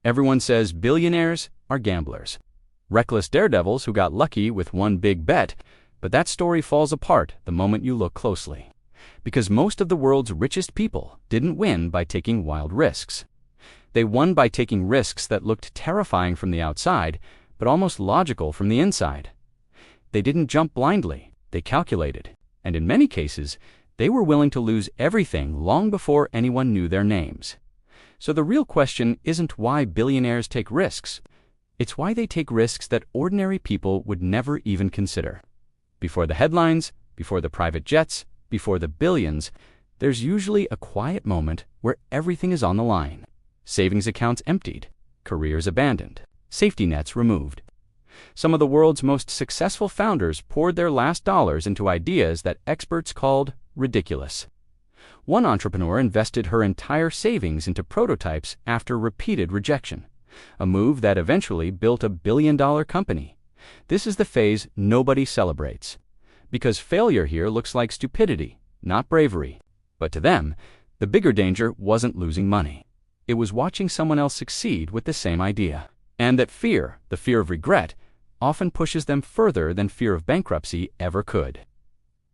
Everyone says billionaires are gamblers, reckless daredevils who got lucky with one big bet, but that story falls apart the moment you look closely. Because most of the world's richest people didn't win by taking wild risks. They won by taking risks that looked terrifying from the outside, but almost logical from the inside. They didn't jump blindly, they calculated, and in many cases, they were willing to lose everything long before anyone knew their names. So the real question isn't why billionaires take risks. It's why they take risks that ordinary people would never even consider. Before the headlines, before the private jets, before the billions, there's usually a quiet moment where everything is on the line. Savings accounts emptied, careers abandoned, safety nets removed. Some of the world's most successful founders poured their last dollars into ideas that experts called ridiculous. One entrepreneur invested her entire savings into prototypes after repeated rejection, a move that eventually built a billion-dollar company. This is the phase nobody celebrates, because failure here looks like stupidity, not bravery. But to them, the bigger danger wasn't losing money. It was watching someone else succeed with the same idea. And that fear, the fear of regret, often pushes them further than fear of bankruptcy ever could.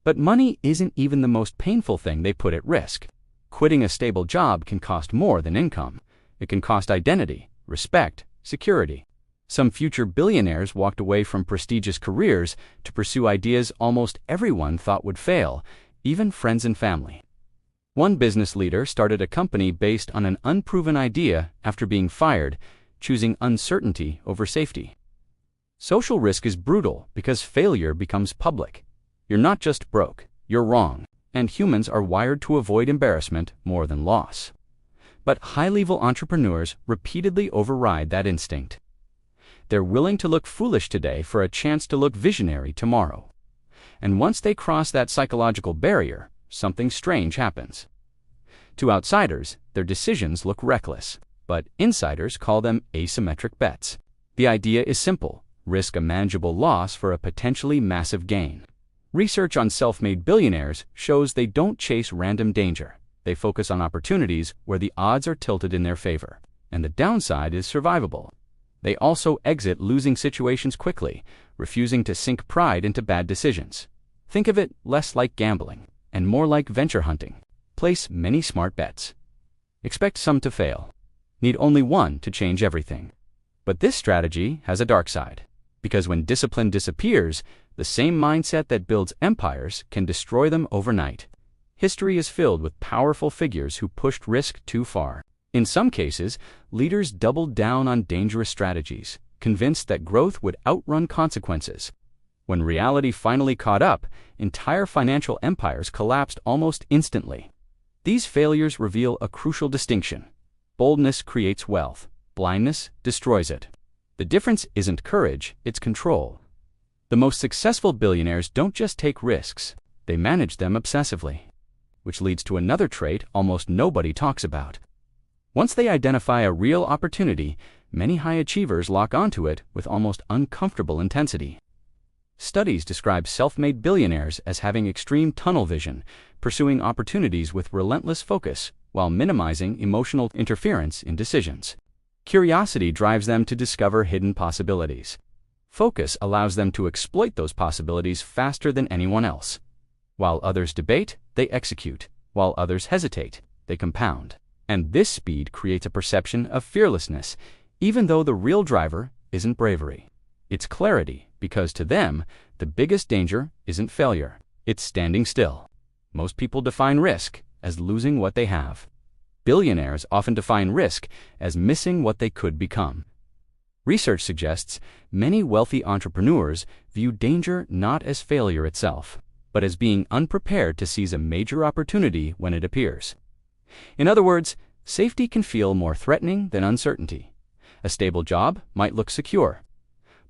But money isn't even the most painful thing they put at risk. Quitting a stable job can cost more than income. It can cost identity, respect, security. Some future billionaires walked away from prestigious careers to pursue ideas almost everyone thought would fail, even friends and family. One business leader started a company based on an unproven idea after being fired, choosing uncertainty over safety. Social risk is brutal because failure becomes public. You're not just broke, you're wrong, and humans are wired to avoid embarrassment more than loss. But high-level entrepreneurs repeatedly override that instinct. They're willing to look foolish today for a chance to look visionary tomorrow. And once they cross that psychological barrier, something strange happens. To outsiders, their decisions look reckless, but insiders call them asymmetric bets. The idea is simple: risk a manageable loss for a potentially massive gain. Research on self-made billionaires shows they don't chase random danger. They focus on opportunities where the odds are tilted in their favor, and the downside is survivable. They also exit losing situations quickly, refusing to sink pride into bad decisions. Think of it less like gambling and more like venture hunting. Place many smart bets. Expect some to fail. Need only one to change everything. But this strategy has a dark side, because when discipline disappears, the same mindset that builds empires can destroy them overnight. History is filled with powerful figures who pushed risk too far. In some cases, leaders doubled down on dangerous strategies, convinced that growth would outrun consequences. When reality finally caught up, entire financial empires collapsed almost instantly. These failures reveal a crucial distinction. Boldness creates wealth. Blindness destroys it. The difference isn't courage, it's control. The most successful billionaires don't just take risks, they manage them obsessively. Which leads to another trait almost nobody talks about. Once they identify a real opportunity, many high achievers lock onto it with almost uncomfortable intensity. Studies describe self-made billionaires as having extreme tunnel vision, pursuing opportunities with relentless focus while minimizing emotional interference in decisions. Curiosity drives them to discover hidden possibilities. Focus allows them to exploit those possibilities faster than anyone else. While others debate, they execute. While others hesitate, they compound. And this speed creates a perception of fearlessness, even though the real driver isn't bravery. It's clarity, because to them, the biggest danger isn't failure, it's standing still. Most people define risk as losing what they have. Billionaires often define risk as missing what they could become. Research suggests many wealthy entrepreneurs view danger not as failure itself, but as being unprepared to seize a major opportunity when it appears. In other words, safety can feel more threatening than uncertainty. A stable job might look secure,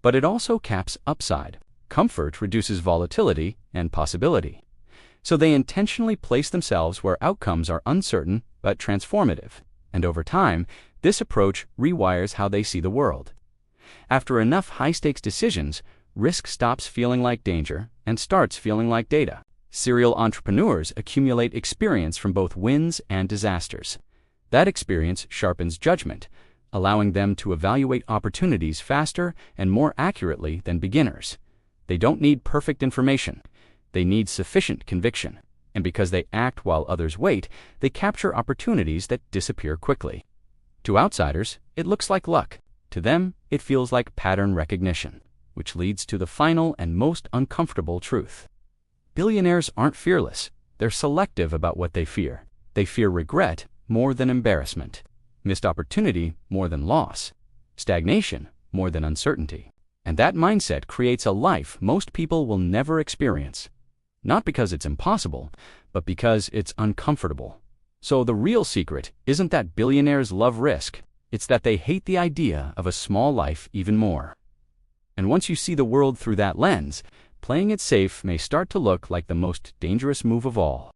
but it also caps upside. Comfort reduces volatility and possibility. So they intentionally place themselves where outcomes are uncertain but transformative, and over time, this approach rewires how they see the world. After enough high-stakes decisions, risk stops feeling like danger and starts feeling like data. Serial entrepreneurs accumulate experience from both wins and disasters. That experience sharpens judgment, allowing them to evaluate opportunities faster and more accurately than beginners. They don't need perfect information. They need sufficient conviction. And because they act while others wait, they capture opportunities that disappear quickly. To outsiders, it looks like luck. To them, it feels like pattern recognition, which leads to the final and most uncomfortable truth. Billionaires aren't fearless. They're selective about what they fear. They fear regret more than embarrassment, missed opportunity more than loss, stagnation more than uncertainty. And that mindset creates a life most people will never experience. Not because it's impossible, but because it's uncomfortable. So the real secret isn't that billionaires love risk. It's that they hate the idea of a small life even more. And once you see the world through that lens, playing it safe may start to look like the most dangerous move of all.